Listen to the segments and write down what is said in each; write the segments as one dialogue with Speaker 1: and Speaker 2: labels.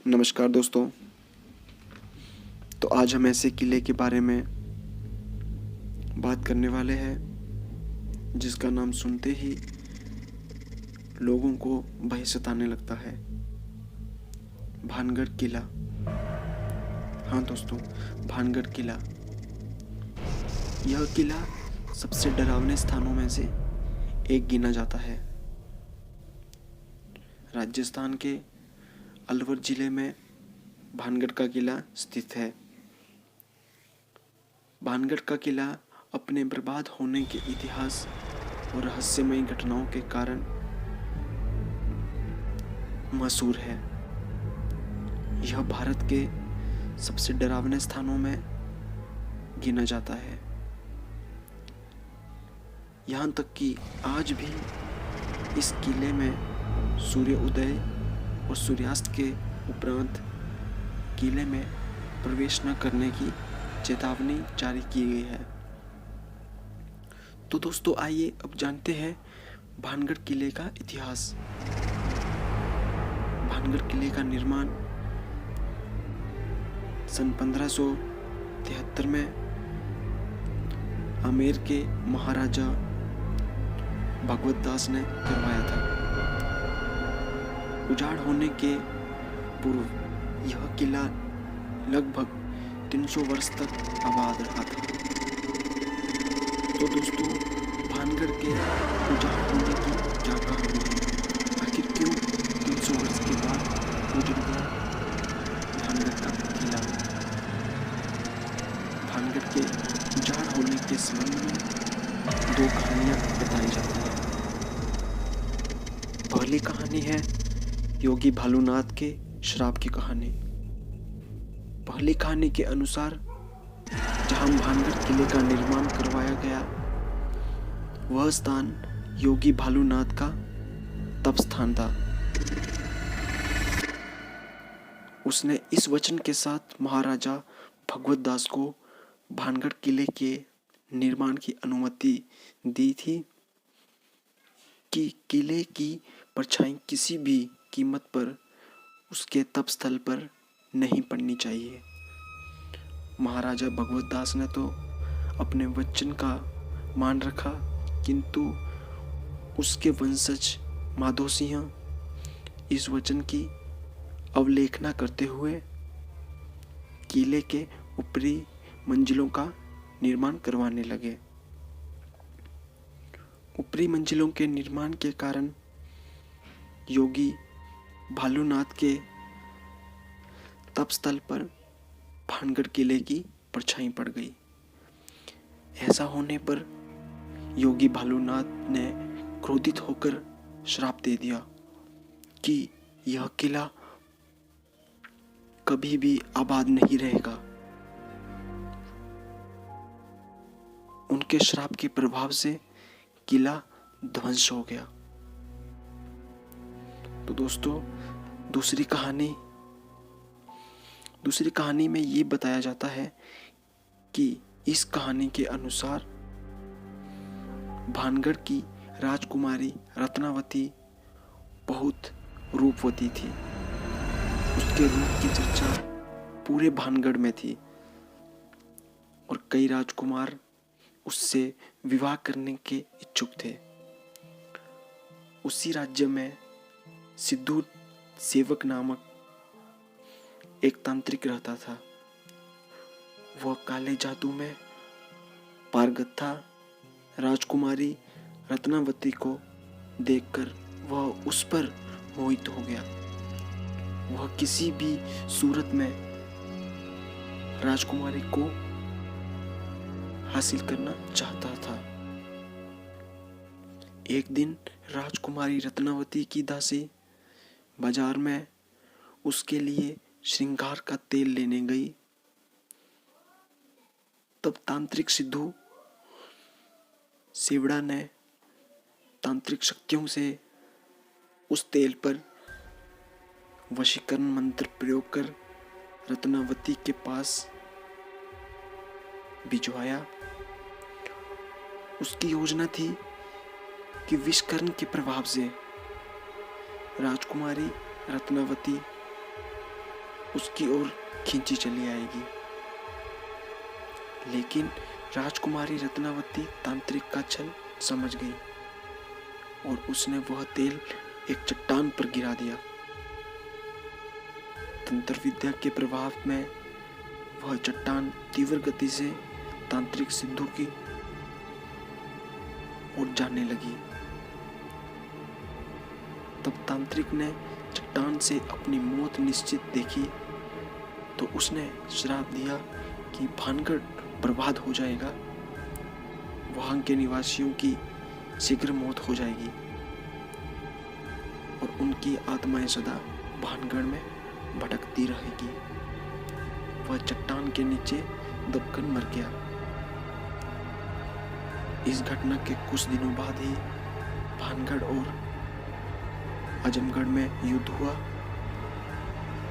Speaker 1: नमस्कार दोस्तों। तो आज हम ऐसे किले के बारे में बात करने वाले हैं जिसका नाम सुनते ही लोगों को भय सताने लगता है। भानगढ़ किला। हाँ दोस्तों, भानगढ़ किला। यह किला सबसे डरावने स्थानों में से एक गिना जाता है। राजस्थान के अलवर जिले में भानगढ़ का किला स्थित है। भानगढ़ का किला अपने बर्बाद होने के इतिहास और रहस्यमयी घटनाओं के कारण मशहूर है। यह भारत के सबसे डरावने स्थानों में गिना जाता है। यहाँ तक कि आज भी इस किले में सूर्य उदय और सूर्यास्त के उपरांत किले में प्रवेश न करने की चेतावनी जारी की गई है। तो दोस्तों आइए अब जानते हैं भानगढ़ किले का इतिहास। भानगढ़ किले का निर्माण सन 1573 में आमेर के महाराजा भगवत दास ने करवाया था। उजाड़ होने के पूर्व यह किला लगभग 300 वर्ष तक आबाद रहा था। तो दोस्तों, भानगढ़ के उजाड़ होने की क्या कहानी है? आखिर क्यों 300 वर्ष के बाद उजड़ गया भानगढ़ का किला? भानगढ़ के उजाड़ होने के संबंध में दो कहानियां बताई जाती हैं। पहली कहानी है योगी भालूनाथ के श्राप की कहानी। पहली कहानी के अनुसार जहां भानगढ़ किले का निर्माण करवाया गया, वह स्थान योगी भालूनाथ का तप स्थान था। उसने इस वचन के साथ महाराजा भगवत दास को भानगढ़ किले के निर्माण की अनुमति दी थी कि किले की परछाई किसी भी कीमत पर उसके तप स्थल पर नहीं पड़नी चाहिए। महाराजा भगवत दास ने तो अपने वचन का मान रखा, किंतु उसके वंशज माधो सिंह इस वचन की अवहेलना करते हुए किले के ऊपरी मंजिलों का निर्माण करवाने लगे। ऊपरी मंजिलों के निर्माण के कारण योगी भालूनाथ के तप स्थल पर भानगढ़ किले की परछाई पड़ गई। ऐसा होने पर योगी भालूनाथ ने क्रोधित होकर श्राप दे दिया कि यह किला कभी भी आबाद नहीं रहेगा। उनके श्राप के प्रभाव से किला ध्वंस हो गया। तो दोस्तों, दूसरी कहानी में ये बताया जाता है कि इस कहानी के अनुसार भानगढ़ की राजकुमारी रत्नावती बहुत रूपवती थी। उसके रूप की चर्चा पूरे भानगढ़ में थी और कई राजकुमार उससे विवाह करने के इच्छुक थे। उसी राज्य में सिद्धू सेवक नामक एक तांत्रिक रहता था। वह काले जादू में पारंगत था। राजकुमारी रत्नावती को देखकर वह उस पर मोहित हो गया। वह किसी भी सूरत में राजकुमारी को हासिल करना चाहता था। एक दिन राजकुमारी रत्नावती की दासी बाजार में उसके लिए श्रृंगार का तेल लेने गई। तब तांत्रिक सिद्धू सेवड़ा ने तांत्रिक शक्तियों से उस तेल पर वशीकरण मंत्र प्रयोग कर रत्नावती के पास भिजवाया। उसकी योजना थी कि विषकरण के प्रभाव से राजकुमारी रत्नावती उसकी ओर खींची चली आएगी। लेकिन राजकुमारी रत्नावती तांत्रिक का छल समझ गई और उसने वह तेल एक चट्टान पर गिरा दिया। तंत्र विद्या के प्रभाव में वह चट्टान तीव्र गति से तांत्रिक सिद्धू की ओर जाने लगी। तब तांत्रिक ने चट्टान से अपनी मौत निश्चित देखी तो उसने श्राप दिया कि भानगढ़ बर्बाद हो जाएगा, वहां के निवासियों की शीघ्र मौत हो जाएगी और उनकी आत्माएं सदा भानगढ़ में भटकती रहेगी। वह चट्टान के नीचे दबकर मर गया। इस घटना के कुछ दिनों बाद ही भानगढ़ और आजमगढ़ में युद्ध हुआ।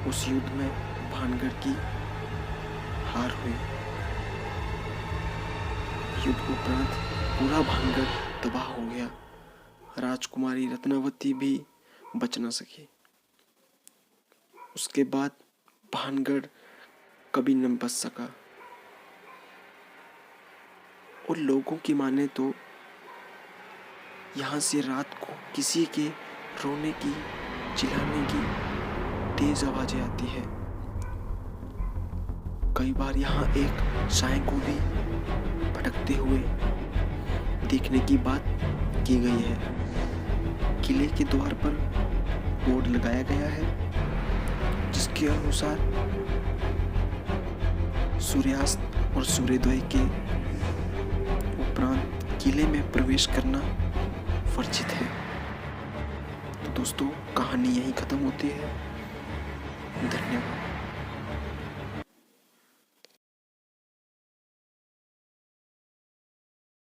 Speaker 1: उस युद्ध में भानगढ़ की हार हुई। युद्ध उपरांत पूरा भानगढ़ तबाह हो गया। राजकुमारी रत्नावती भी बच न सकी। उसके बाद भानगढ़ कभी न बच सका। और लोगों की माने तो यहाँ से रात को किसी के रोने की, चिल्लाने की तेज आवाजें आती है। कई बार यहाँ एक साय को भी भटकते हुए देखने की बात की गई है। किले के द्वार पर बोर्ड लगाया गया है जिसके अनुसार सूर्यास्त और सूर्योदय के उपरांत किले में प्रवेश करना वर्जित है। तो दोस्तों, कहानी यहीं खत्म होती है। धन्यवाद।